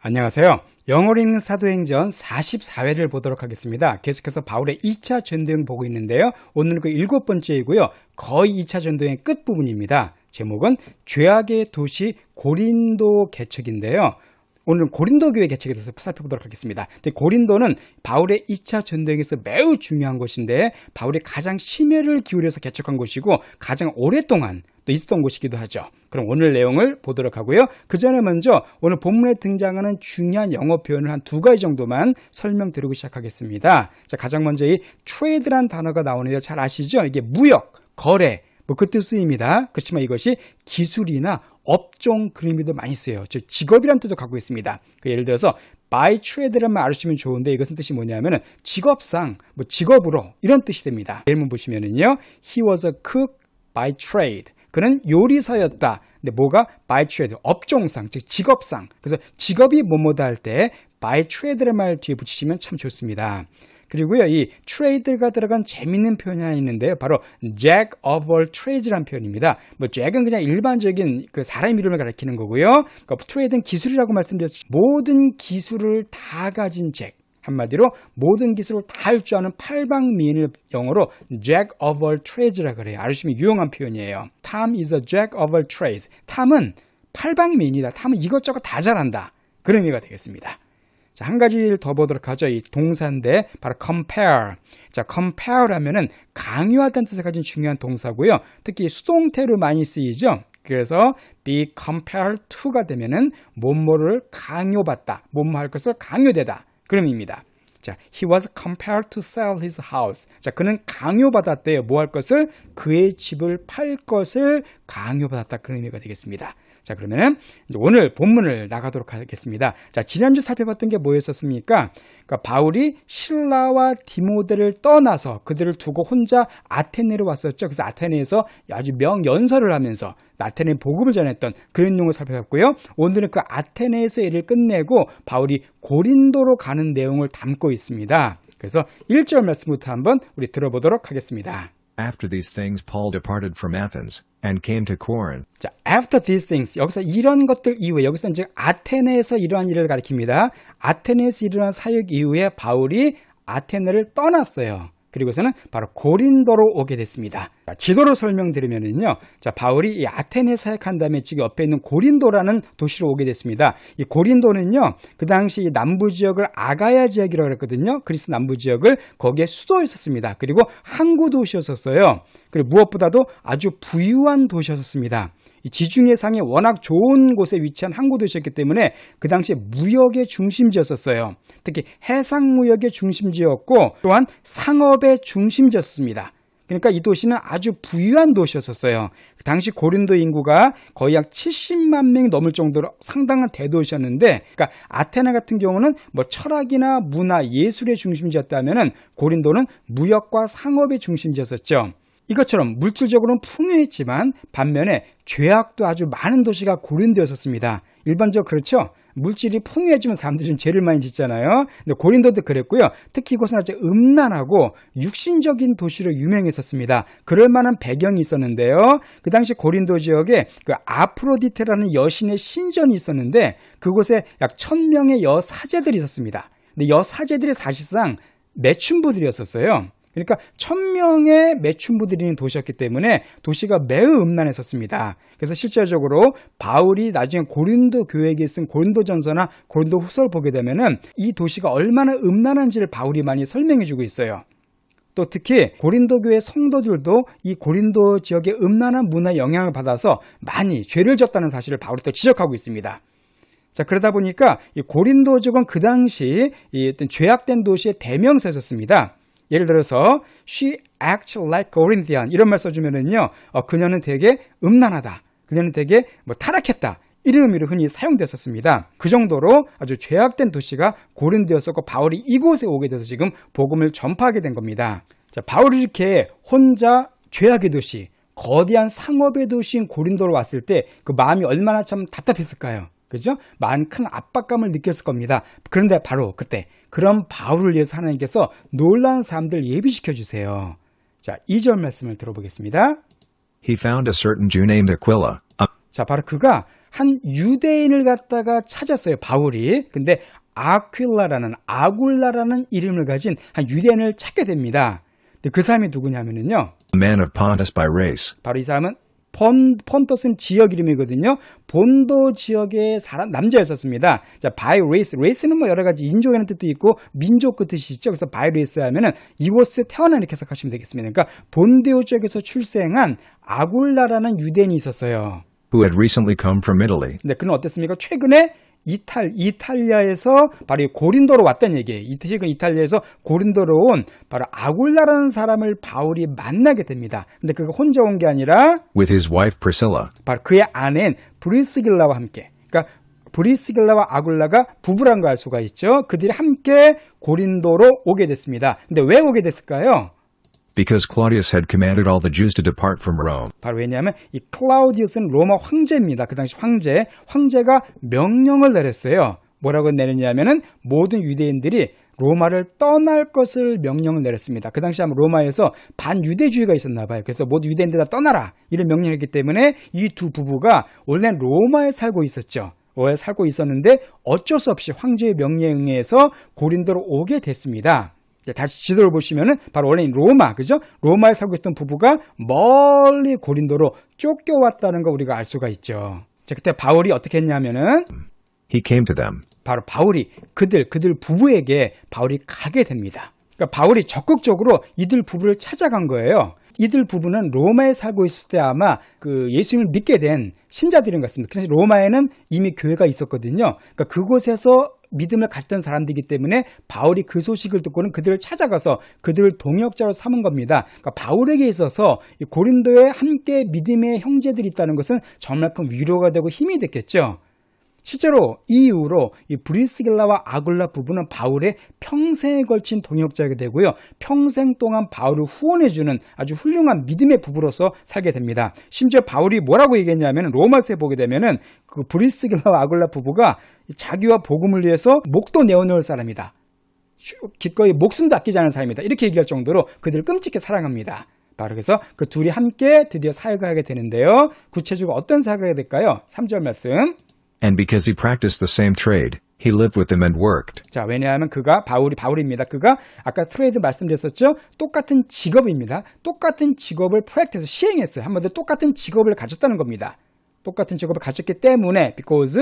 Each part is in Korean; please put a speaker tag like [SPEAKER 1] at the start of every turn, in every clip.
[SPEAKER 1] 안녕하세요. 영어로 읽는 사도행전 44회를 보도록 하겠습니다. 계속해서 바울의 2차 전도행 보고 있는데요. 오늘은 그 7번째이고요. 거의 2차 전도행 끝부분입니다. 제목은 죄악의 도시 고린도 개척인데요. 오늘은 고린도 교회 개척에 대해서 살펴보도록 하겠습니다. 근데 고린도는 바울의 2차 전도행에서 매우 중요한 곳인데 바울이 가장 심혈을 기울여서 개척한 곳이고 가장 오랫동안 또 있었던 곳이기도 하죠. 그럼 오늘 내용을 보도록 하고요. 그 전에 먼저 오늘 본문에 등장하는 중요한 영어 표현을 한 2가지 정도만 설명드리고 시작하겠습니다. 자, 가장 먼저 이 trade란 단어가 나오는데요. 잘 아시죠? 이게 무역, 거래, 그 뜻입니다. 그렇지만 이것이 기술이나 업종 그런 의미도 많이 쓰여요. 즉 직업이란 뜻도 갖고 있습니다. 예를 들어서 by trade란 말 알아주시면 좋은데 이것은 뜻이 뭐냐면은 직업상, 직업으로 이런 뜻이 됩니다. 예를 보시면은요, he was a cook by trade. 그는 요리사였다. 근데 뭐가 by trade, 업종상, 즉 직업상. 그래서 직업이 뭐뭐다 할 때 by trade란 말 뒤에 붙이시면 참 좋습니다. 그리고요, 이 trade가 들어간 재밌는 표현이 하나 있는데요. 바로 jack of all trades라는 표현입니다. jack은 그냥 일반적인 그 사람 이름을 가리키는 거고요. 그러니까 trade는 기술이라고 말씀드렸죠. 모든 기술을 다 가진 잭. 한마디로 모든 기술을 다 할 줄 아는 팔방미인을 영어로 jack of all trades라고 그래요. 아주시면 유용한 표현이에요. Tom is a jack of all trades. 탐은 팔방미인이다. 탐은 이것저것 다 잘한다. 그런 의미가 되겠습니다. 자, 한 가지를 더 보도록 하죠. 이 동사인데 바로 compare. 자, compare 하면은 강요하다는 뜻을 가진 중요한 동사고요. 특히 수동태로 많이 쓰이죠. 그래서 be compared to가 되면은 뭐뭐를 강요받다, 뭐뭐 할 것을 강요되다 그런 의미입니다. 자, he was compelled to sell his house. 자, 그는 강요받았대요. 뭐 할 것을? 그의 집을 팔 것을 강요받았다 그런 의미가 되겠습니다. 자, 그러면은 이제 오늘 본문을 나가도록 하겠습니다. 자, 지난주 살펴봤던 게 뭐였었습니까? 그러니까 바울이 실라와 디모데를 떠나서 그들을 두고 혼자 아테네로 왔었죠. 그래서 아테네에서 아주 명연설을 하면서 아테네 복음을 전했던 그런 내용을 살펴봤고요. 오늘은 그 아테네에서 일을 끝내고 바울이 고린도로 가는 내용을 담고 있습니다. 그래서 1절 말씀부터 한번 우리 들어보도록 하겠습니다.
[SPEAKER 2] After these things Paul departed from Athens and came to Corinth.
[SPEAKER 1] 자, after these things 여기서 이런 것들 이후에 여기서 이제 아테네에서 이러한 일을 가리킵니다. 아테네에서 일어난 사역 이후에 바울이 아테네를 떠났어요. 그리고서는 바로 고린도로 오게 됐습니다. 자, 지도로 설명드리면은요, 자, 바울이 이 아테네 사역한 다음에 지금 옆에 있는 고린도라는 도시로 오게 됐습니다. 이 고린도는요, 그 당시 남부 지역을 아가야 지역이라고 그랬거든요. 그리스 남부 지역을 거기에 수도였었습니다. 그리고 항구 도시였었어요. 그리고 무엇보다도 아주 부유한 도시였었습니다. 이 지중해 상에 워낙 좋은 곳에 위치한 항구 도시였기 때문에 그 당시에 무역의 중심지였었어요. 특히 해상무역의 중심지였고 또한 상업의 중심지였습니다. 그러니까 이 도시는 아주 부유한 도시였었어요. 그 당시 고린도 인구가 거의 약 70만 명이 넘을 정도로 상당한 대도시였는데, 그러니까 아테네 같은 경우는 철학이나 문화, 예술의 중심지였다면은 고린도는 무역과 상업의 중심지였었죠. 이것처럼 물질적으로는 풍요했지만 반면에 죄악도 아주 많은 도시가 고린도였었습니다. 일반적으로 그렇죠. 물질이 풍요해지면 사람들이 좀 죄를 많이 짓잖아요. 근데 고린도도 그랬고요. 특히 이곳은 아주 음란하고 육신적인 도시로 유명했었습니다. 그럴 만한 배경이 있었는데요. 그 당시 고린도 지역에 그 아프로디테라는 여신의 신전이 있었는데 그곳에 약 1000명의 여사제들이 있었습니다. 근데 여사제들이 사실상 매춘부들이었었어요. 그러니까 1000명의 매춘부들이 있는 도시였기 때문에 도시가 매우 음란했었습니다. 그래서 실제적으로 바울이 나중에 고린도 교회에게 쓴 고린도전서나 고린도 후서를 보게 되면은 이 도시가 얼마나 음란한지를 바울이 많이 설명해 주고 있어요. 또 특히 고린도 교회 성도들도 이 고린도 지역의 음란한 문화의 영향을 받아서 많이 죄를 졌다는 사실을 바울이 또 지적하고 있습니다. 자, 그러다 보니까 이 고린도 지역은 그 당시 이 어떤 죄악된 도시의 대명사였습니다. 예를 들어서 she acts like Corinthian 이런 말 써주면은요, 그녀는 되게 음란하다, 그녀는 되게 타락했다 이런 의미로 흔히 사용됐었습니다. 그 정도로 아주 죄악된 도시가 고린도였었고 바울이 이곳에 오게 돼서 지금 복음을 전파하게 된 겁니다. 자, 바울이 이렇게 혼자 죄악의 도시, 거대한 상업의 도시인 고린도로 왔을 때 그 마음이 얼마나 참 답답했을까요? 그죠? 많은 큰 압박감을 느꼈을 겁니다. 그런데 바로 그때 그런 바울을 위해서 하나님께서 놀라운 사람들 예비시켜 주세요. 자, 2절 말씀을 들어보겠습니다.
[SPEAKER 2] He found a certain Jew named Aquila.
[SPEAKER 1] 자, 바로 그가 한 유대인을 갖다가 찾았어요, 바울이. 근데 아굴라라는 이름을 가진 한 유대인을 찾게 됩니다. 근데 그 사람이 누구냐면요.
[SPEAKER 2] A man of Pontus by race.
[SPEAKER 1] 바로 이 사람은 폰토스는 지역 이름이거든요. 본도 지역의 사람, 남자였었습니다. 자, by race. race는 뭐 여러 가지 인종이라는 뜻도 있고 민족 그 뜻이 있죠. 그래서 by race 하면은 이곳에 태어난 이렇게 해석하시면 되겠습니다. 그러니까 본도 지역에서 출생한 아굴라라는 유대인이 있었어요.
[SPEAKER 2] Who had recently come from Italy.
[SPEAKER 1] 근데 그는 어땠습니까? 최근에 이탈리아에서 바로 고린도로 왔다는 얘기예요. 최근 이탈리아에서 고린도로 온 바로 아굴라라는 사람을 바울이 만나게 됩니다. 근데 그가 혼자 온 게 아니라
[SPEAKER 2] With his wife Priscilla.
[SPEAKER 1] 바로 그의 아내인 브리스길라와 함께. 그러니까 브리스길라와 아굴라가 부부란 걸 알 수가 있죠. 그들이 함께 고린도로 오게 됐습니다. 근데 왜 오게 됐을까요?
[SPEAKER 2] Because Claudius had commanded all the Jews to depart from Rome.
[SPEAKER 1] 바로 왜냐하면 이 클라우디우스는 로마 황제입니다. 그 당시 황제가 명령을 내렸어요. 뭐라고 내렸냐면은 모든 유대인들이 로마를 떠날 것을 명령을 내렸습니다. 그 당시 아마 로마에서 반유대주의가 있었나 봐요. 그래서 모두 유대인들 다 떠나라 이런 명령을 했기 때문에 이 두 부부가 원래 로마에 살고 있었죠. 로마에 살고 있었는데 어쩔 수 없이 황제의 명령에 의해서 고린도로 오게 됐습니다. 다시 지도를 보시면은 바로 원래 로마, 그죠? 로마에 살고 있던 부부가 멀리 고린도로 쫓겨왔다는 거 우리가 알 수가 있죠. 자, 그때 바울이 어떻게 했냐면은
[SPEAKER 2] He came to them.
[SPEAKER 1] 바로 바울이 그들 부부에게 바울이 가게 됩니다. 그러니까 바울이 적극적으로 이들 부부를 찾아간 거예요. 이들 부부는 로마에 살고 있을 때 아마 그 예수님을 믿게 된 신자들인 것 같습니다. 그래서 로마에는 이미 교회가 있었거든요. 그러니까 그곳에서 믿음을 갖던 사람들이기 때문에 바울이 그 소식을 듣고는 그들을 찾아가서 그들을 동역자로 삼은 겁니다. 그러니까 바울에게 있어서 이 고린도에 함께 믿음의 형제들이 있다는 것은 정말 큰 위로가 되고 힘이 됐겠죠. 실제로 이 이후로 이 브리스길라와 아굴라 부부는 바울의 평생에 걸친 동역자가 되고요. 평생 동안 바울을 후원해주는 아주 훌륭한 믿음의 부부로서 살게 됩니다. 심지어 바울이 뭐라고 얘기했냐면 로마서에 보게 되면은 그 브리스길라와 아굴라 부부가 자기와 복음을 위해서 목도 내어놓을 사람이다. 기꺼이 목숨도 아끼지 않은 사람이다. 이렇게 얘기할 정도로 그들을 끔찍히 사랑합니다. 바로 그래서 그 둘이 함께 드디어 사역을 하게 되는데요. 구체적으로 어떤 사역을 하게 될까요? 3절 말씀.
[SPEAKER 2] And because he practiced the same trade, he lived with them and worked.
[SPEAKER 1] 자, 왜냐하면 그가 바울입니다. 그가 아까 트레이드 말씀드렸었죠? 똑같은 직업입니다. 똑같은 직업을 프랙티스 시행했어요. 한마디로 똑같은 직업을 가졌다는 겁니다. 똑같은 직업을 가졌기 때문에 because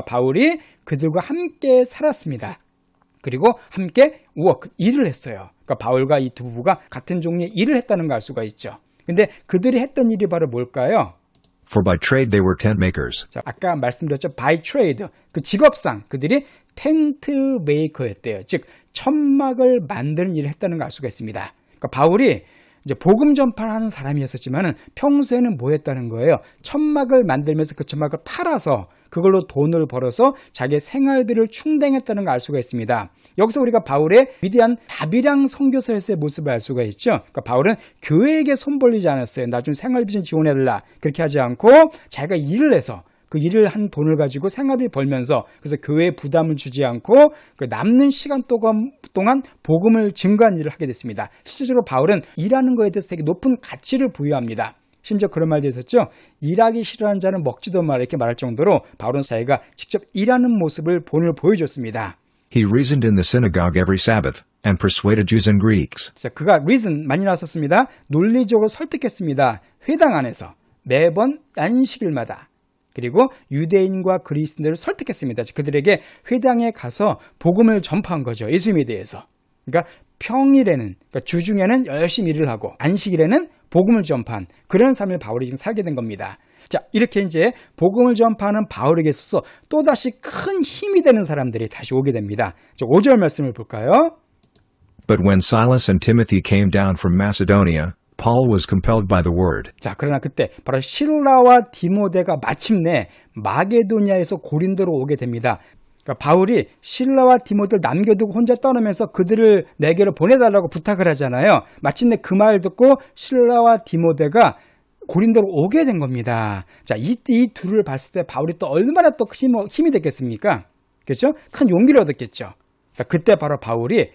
[SPEAKER 1] 바울이 그들과 함께 살았습니다. 그리고 함께 일을 했어요. 그러니까 바울과 이 두 부부가 같은 종류의 일을 했다는 걸 알 수가 있죠. 근데 그들이 했던 일이 바로 뭘까요?
[SPEAKER 2] For by trade they were tent makers.
[SPEAKER 1] 자, 아까 말씀드렸죠. by trade. 그 직업상 그들이 텐트 메이커였대요. 즉 천막을 만드는 일을 했다는 걸 알 수가 있습니다. 그러니까 바울이 이제 복음 전파하는 사람이었었지만은 평소에는 뭐 했다는 거예요? 천막을 만들면서 그 천막을 팔아서 그걸로 돈을 벌어서 자기의 생활비를 충당했다는 걸 알 수가 있습니다. 여기서 우리가 바울의 위대한 다비량 선교사의 모습을 알 수가 있죠. 그러니까 바울은 교회에게 손 벌리지 않았어요. 나 좀 생활비 좀 지원해달라. 그렇게 하지 않고 자기가 일을 해서 그 일을 한 돈을 가지고 생활비 벌면서 그래서 교회에 부담을 주지 않고 그 남는 시간 동안 복음을 증거한 일을 하게 됐습니다. 실제로 바울은 일하는 것에 대해서 되게 높은 가치를 부여합니다. 심지어 그런 말도 있었죠. 일하기 싫어하는 자는 먹지도 마라 이렇게 말할 정도로 바울은 자기가 직접 일하는 모습을 보여줬습니다.
[SPEAKER 2] He reasoned in the synagogue every Sabbath and persuaded Jews and Greeks.
[SPEAKER 1] 자, 그가 reason 많이 나왔었습니다. 논리적으로 설득했습니다. 회당 안에서 매번 안식일마다. 그리고 유대인과 그리스도인들을 설득했습니다. 그들에게 회당에 가서 복음을 전파한 거죠. 예수님에 대해서. 그러니까 평일에는, 그러니까 주중에는 열심히 일을 하고 안식일에는 복음을 전파한 그런 삶을 바울이 지금 살게 된 겁니다. 자, 이렇게 이제 복음을 전파하는 바울에게 있어서 또다시 큰 힘이 되는 사람들이 다시 오게 됩니다. 5절 말씀을 볼까요?
[SPEAKER 2] But when Silas and Timothy came down from Macedonia, Paul was compelled by the word.
[SPEAKER 1] 자, 그러나 그때 바로 실라와 디모데가 마침내 마게도니아에서 고린도로 오게 됩니다. 그러니까 바울이 실라와 디모데를 남겨두고 혼자 떠나면서 그들을 내게로 보내달라고 부탁을 하잖아요. 마침내 그 말을 듣고 실라와 디모데가 고린도로 오게 된 겁니다. 자, 이 둘을 봤을 때 바울이 또 얼마나 또 힘이 됐겠습니까? 그렇죠? 큰 용기를 얻었겠죠. 자, 그때 바로 바울이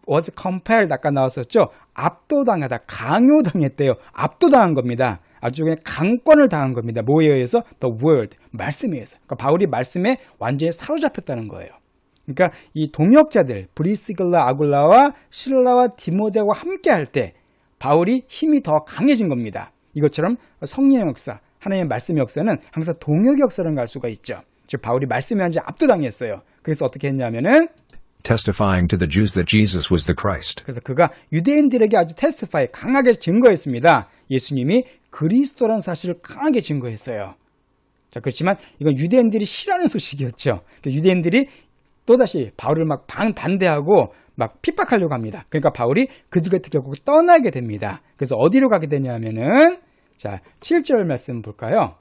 [SPEAKER 1] was compelled 아까 나왔었죠. 압도당하다, 강요당했대요. 압도당한 겁니다. 아주 그냥 강권을 당한 겁니다. 뭐에 의해서? The word, 말씀에 의해서. 그러니까 바울이 말씀에 완전히 사로잡혔다는 거예요. 그러니까 이 동역자들 브리스길라, 아굴라와 실라와 디모데와 함께 할 때 바울이 힘이 더 강해진 겁니다. 이것처럼 성령의 역사, 하나님의 말씀의 역사는 항상 동역의 역사라는 걸 알 수가 있죠. 즉 바울이 말씀에 완전히 압도당했어요. 그래서 어떻게 했냐면은
[SPEAKER 2] testifying to the Jews that Jesus was the Christ.
[SPEAKER 1] 그래서 그가 유대인들에게 아주 테스티파이 강하게 증거했습니다. 예수님이 그리스도라는 사실을 강하게 증거했어요. 자, 그렇지만 이건 유대인들이 싫어하는 소식이었죠. 유대인들이 또다시 바울을 막 반대하고 막 핍박하려고 합니다. 그러니까 바울이 그들 같은 결국 떠나게 됩니다. 그래서 어디로 가게 되냐면은 자, 7절 말씀 볼까요?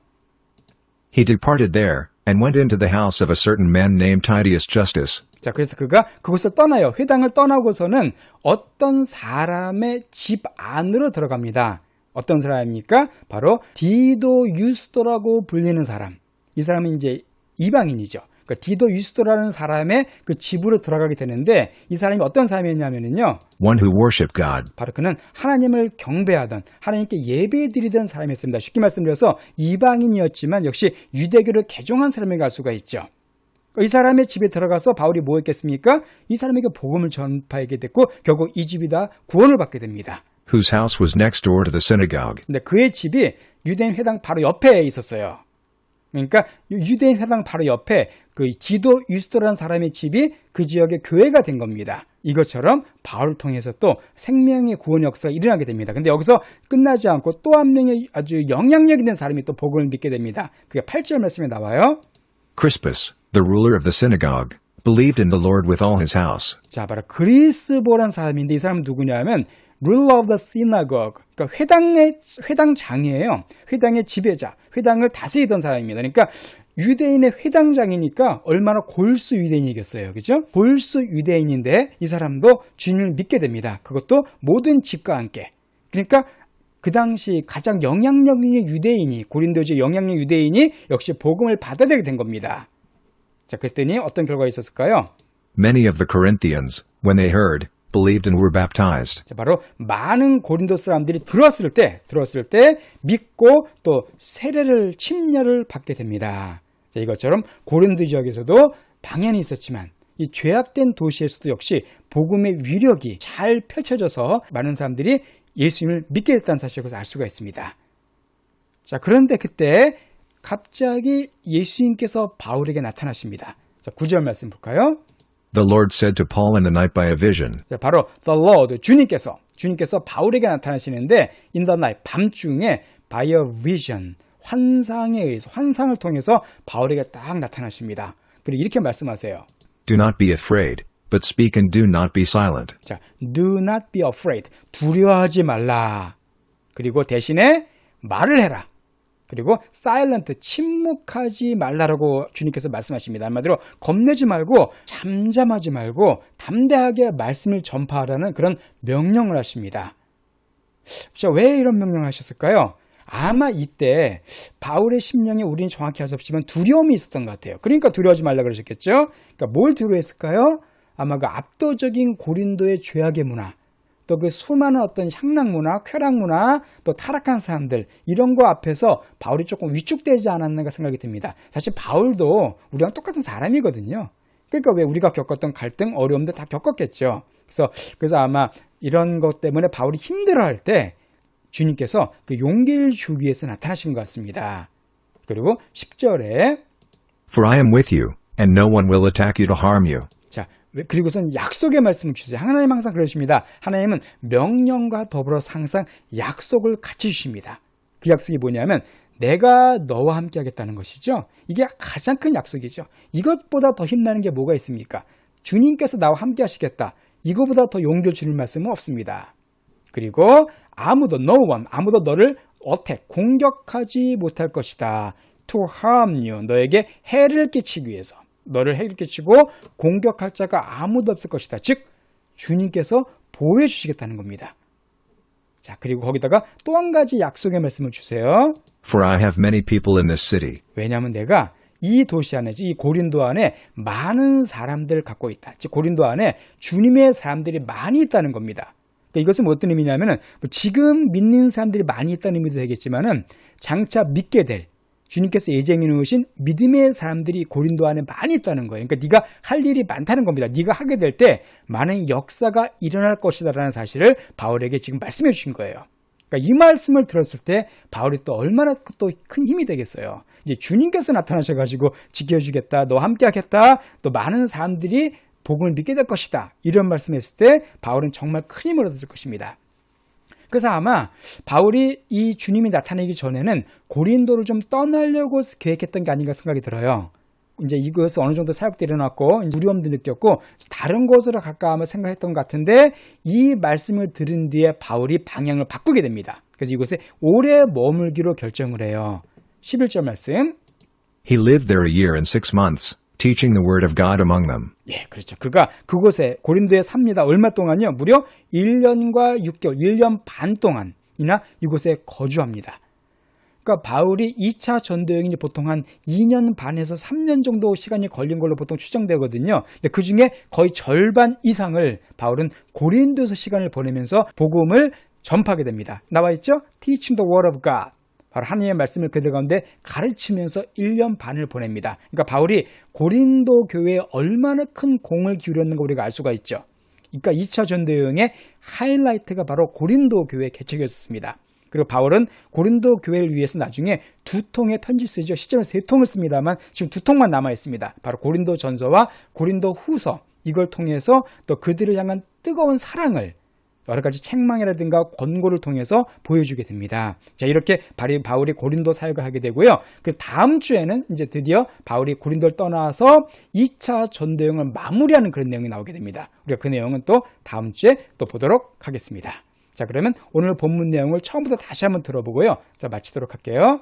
[SPEAKER 2] He departed there, and went into the house of a certain man named Titius Justus.
[SPEAKER 1] 자, 그래서 그가 그곳을 떠나요. 회당을 떠나고서는 어떤 사람의 집 안으로 들어갑니다. 어떤 사람입니까? 바로 디도 유스도라고 불리는 사람. 이 사람은 이제 이방인이죠. 그러니까 디도 유스도라는 사람의 그 집으로 들어가게 되는데 이 사람이 어떤 사람이었냐면요.
[SPEAKER 2] One who worshipped God.
[SPEAKER 1] 바로 그는 하나님을 경배하던 하나님께 예배드리던 사람이었습니다. 쉽게 말씀드려서 이방인이었지만 역시 유대교를 개종한 사람에게 갈 수가 있죠. 이 사람의 집에 들어가서 바울이 뭐 했겠습니까? 이 사람에게 복음을 전파하게 됐고 결국 이 집이 다 구원을 받게 됩니다.
[SPEAKER 2] Whose house was next door to the synagogue.
[SPEAKER 1] 근데 그의 집이 유대인 회당 바로 옆에 있었어요. 그러니까 유대인 회당 바로 옆에 그 디도 유스도라는 사람의 집이 그 지역의 교회가 된 겁니다. 이것처럼 바울을 통해서 또 생명의 구원 역사가 일어나게 됩니다. 근데 여기서 끝나지 않고 또 한 명의 아주 영향력 있는 사람이 또 복음을 믿게 됩니다. 그게 8절 말씀에 나와요.
[SPEAKER 2] Crispus, the ruler of the synagogue, believed in the Lord with all his house.
[SPEAKER 1] 자, 바로 그리스보라는 사람인데 이 사람은 누구냐면 ruler of the synagogue, 그러니까 회당장이에요. 회당의 지배자, 회당을 다스리던 사람입니다. 그러니까 유대인의 회당장이니까 얼마나 골수 유대인이겠어요. 그죠? 골수 유대인인데 이 사람도 주님을 믿게 됩니다. 그것도 모든 집과 함께. 그러니까 그 당시 가장 영향력 있는 유대인이, 고린도의 영향력 유대인이 역시 복음을 받아들이게 된 겁니다. 자, 그랬더니 어떤 결과가 있었을까요?
[SPEAKER 2] Many of the Corinthians, when they heard, believed and were baptized.
[SPEAKER 1] 자, 바로 많은 고린도 사람들이 들었을 때 믿고 또 세례를 침례를 받게 됩니다. 자, 이것처럼 고린도 지역에서도 방연이 있었지만 이 죄악된 도시에서도 역시 복음의 위력이 잘 펼쳐져서 많은 사람들이 예수님을 믿게 됐다는 사실을 알 수가 있습니다. 자, 그런데 그때 갑자기 예수님께서 바울에게 나타나십니다. 자, 9절 말씀 볼까요?
[SPEAKER 2] The Lord said to Paul in the night by a vision.
[SPEAKER 1] 자, 바로 the Lord, 주님께서 바울에게 나타나시는데 in the night, 밤중에 by a vision, 환상에 의해서, 환상을 통해서 바울에게 딱 나타나십니다. 그리고 이렇게 말씀하세요.
[SPEAKER 2] Do not be afraid, but speak and do not be silent.
[SPEAKER 1] 자, do not be afraid. 두려워하지 말라. 그리고 대신에 말을 해라. 그리고 silent, 침묵하지 말라라고 주님께서 말씀하십니다. 한마디로 겁내지 말고 잠잠하지 말고 담대하게 말씀을 전파하라는 그런 명령을 하십니다. 자, 왜 이런 명령을 하셨을까요? 아마 이때 바울의 심령에 우리는 정확히 알 수 없지만 두려움이 있었던 것 같아요. 그러니까 두려워하지 말라 그러셨겠죠? 그러니까 뭘 두려워했을까요? 아마 그 압도적인 고린도의 죄악의 문화, 또 그 수많은 어떤 향락 문화, 쾌락 문화, 또 타락한 사람들 이런 거 앞에서 바울이 조금 위축되지 않았는가 생각이 듭니다. 사실 바울도 우리랑 똑같은 사람이거든요. 그러니까 왜 우리가 겪었던 갈등, 어려움도 다 겪었겠죠. 그래서 아마 이런 것 때문에 바울이 힘들어할 때 주님께서 그 용기를 주기 위해서 나타나신 것 같습니다. 그리고 10절에
[SPEAKER 2] For I am with you, and no one will attack you to harm you.
[SPEAKER 1] 자, 그리고선 약속의 말씀을 주세요. 하나님 항상 그러십니다. 하나님은 명령과 더불어서 항상 약속을 같이 주십니다. 그 약속이 뭐냐면 내가 너와 함께 하겠다는 것이죠. 이게 가장 큰 약속이죠. 이것보다 더 힘나는 게 뭐가 있습니까? 주님께서 나와 함께 하시겠다. 이거보다 더 용기를 주는 말씀은 없습니다. 그리고 no one, 아무도 너를 공격하지 못할 것이다. To harm you, 너에게 해를 끼치기 위해서. 너를 해를 끼치고 공격할 자가 아무도 없을 것이다. 즉 주님께서 보호해 주시겠다는 겁니다. 자, 그리고 거기다가 또 한 가지 약속의 말씀을 주세요.
[SPEAKER 2] For I have many people in this city.
[SPEAKER 1] 왜냐하면 내가 이 도시 안에, 이 고린도 안에 많은 사람들을 갖고 있다. 즉 고린도 안에 주님의 사람들이 많이 있다는 겁니다. 그러니까 이것은 어떤 의미냐면은 지금 믿는 사람들이 많이 있다는 의미도 되겠지만은 장차 믿게 될 주님께서 예정해 놓으신 믿음의 사람들이 고린도 안에 많이 있다는 거예요. 그러니까 네가 할 일이 많다는 겁니다. 네가 하게 될 때 많은 역사가 일어날 것이다라는 사실을 바울에게 지금 말씀해 주신 거예요. 그러니까 이 말씀을 들었을 때 바울이 또 얼마나 또 큰 힘이 되겠어요. 이제 주님께서 나타나셔가지고 지켜주겠다, 너 함께하겠다, 또 많은 사람들이 복음을 믿게 될 것이다. 이런 말씀했을 때 바울은 정말 큰 힘을 얻었을 것입니다. 그래서 아마 바울이 이 주님이 나타나기 전에는 고린도를 좀 떠나려고 계획했던 게 아닌가 생각이 들어요. 이제 이것을 어느 정도 사역도 일어났고 두려움도 느꼈고 다른 곳으로 갈까 하며 생각했던 것 같은데 이 말씀을 들은 뒤에 바울이 방향을 바꾸게 됩니다. 그래서 이곳에 오래 머물기로 결정을 해요. 11절 말씀.
[SPEAKER 2] He lived there a year and 6 months, teaching the word of God among them.
[SPEAKER 1] 예, 그렇죠. 그가 그곳에 고린도에 삽니다. 얼마 동안요? 무려 1년과 6개월, 1년 반 동안이나 이곳에 거주합니다. 그러니까 바울이 2차 전도 여행이 보통 한 2년 반에서 3년 정도 시간이 걸린 걸로 보통 추정되거든요. 근데 그 중에 거의 절반 이상을 바울은 고린도에서 시간을 보내면서 복음을 전파하게 됩니다. 나와 있죠? Teaching the word of God. 바로 하나님의 말씀을 그들 가운데 가르치면서 1년 반을 보냅니다. 그러니까 바울이 고린도 교회에 얼마나 큰 공을 기울였는가 우리가 알 수가 있죠. 그러니까 2차 전도 여행의 하이라이트가 바로 고린도 교회 개척이었습니다. 그리고 바울은 고린도 교회를 위해서 나중에 2통의 편지 쓰죠. 실제로 3통을 씁니다만 지금 2통만 남아 있습니다. 바로 고린도 전서와 고린도 후서, 이걸 통해서 또 그들을 향한 뜨거운 사랑을 여러 가지 책망이라든가 권고를 통해서 보여주게 됩니다. 자, 이렇게 바울이 고린도 사역을 하게 되고요. 그 다음 주에는 이제 드디어 바울이 고린도를 떠나서 2차 전도여행을 마무리하는 그런 내용이 나오게 됩니다. 우리가 그 내용은 또 다음 주에 또 보도록 하겠습니다. 자, 그러면 오늘 본문 내용을 처음부터 다시 한번 들어보고요. 자, 마치도록 할게요.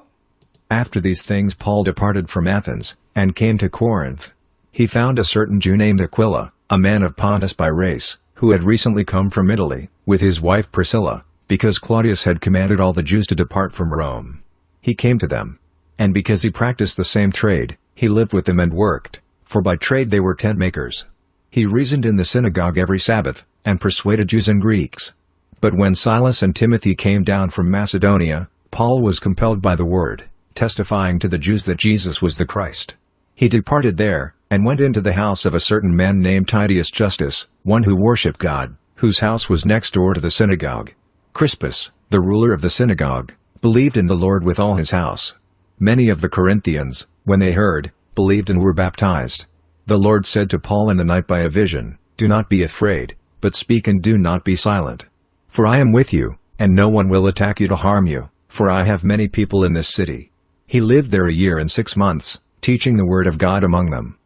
[SPEAKER 2] After these things Paul departed from Athens, and came to Corinth. He found a certain Jew named Aquila, a man of Pontus by race, who had recently come from Italy, with his wife Priscilla, because Claudius had commanded all the Jews to depart from Rome. He came to them. And because he practiced the same trade, he lived with them and worked, for by trade they were tent makers. He reasoned in the synagogue every Sabbath, and persuaded Jews and Greeks. But when Silas and Timothy came down from Macedonia, Paul was compelled by the word, testifying to the Jews that Jesus was the Christ. He departed there, and went into the house of a certain man named Titius Justus, one who worshipped God, whose house was next door to the synagogue. Crispus, the ruler of the synagogue, believed in the Lord with all his house. Many of the Corinthians, when they heard, believed and were baptized. The Lord said to Paul in the night by a vision, Do not be afraid, but speak and do not be silent. For I am with you, and no one will attack you to harm you, for I have many people in this city. He lived there a year and 6 months, teaching the word of God among them.